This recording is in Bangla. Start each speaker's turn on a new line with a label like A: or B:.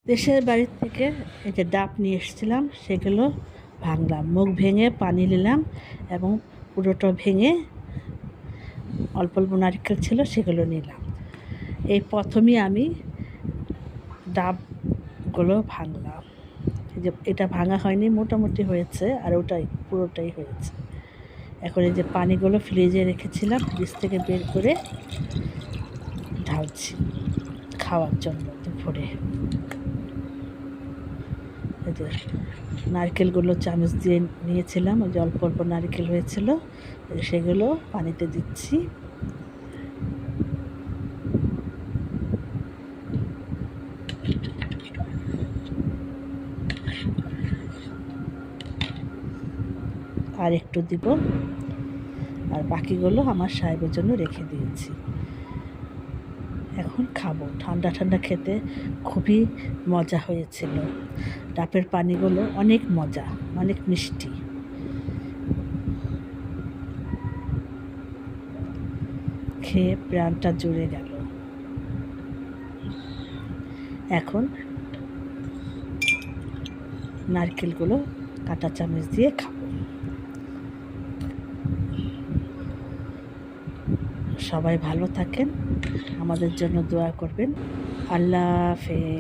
A: দেশের বাড়ি থেকে এই যে ডাব নিয়ে এসেছিলাম, সেগুলো ভাঙলাম, মুখ ভেঙে পানি নিলাম এবং পুরোটা ভেঙে অল্প অল্প নারকেল ছিল সেগুলো নিলাম। এই প্রথমেই আমি ডাবগুলো ভাঙলাম। এই যে এটা ভাঙা হয়নি, মোটামুটি হয়েছে, আর ওটাই পুরোটাই হয়েছে। এখন এই যে পানিগুলো ফ্রিজে রেখেছিলাম, ফ্রিজ থেকে বের করে ঢালছি খাওয়ার জন্য দুপুরে। এই যে নারকেলগুলো চামচ দিয়ে নিয়েছিলাম, ওই যে অল্প অল্প নারকেল হয়েছিল, সেগুলো পানিতে দিচ্ছি। আর একটু দিব, আর বাকিগুলো আমার সাহেবের জন্য রেখে দিয়েছি। এখন খাবো। ঠান্ডা ঠান্ডা খেতে খুবই মজা হয়েছিল। ডাবের পানিগুলো অনেক মজা, অনেক মিষ্টি। খেয়ে প্রাণটা জুড়ে গেল। এখন নারকেলগুলো কাঁটা চামচ দিয়ে খাবো। সবাই ভালো থাকেন, আমাদের জন্য দোয়া করবেন। আল্লাহ হাফেজ।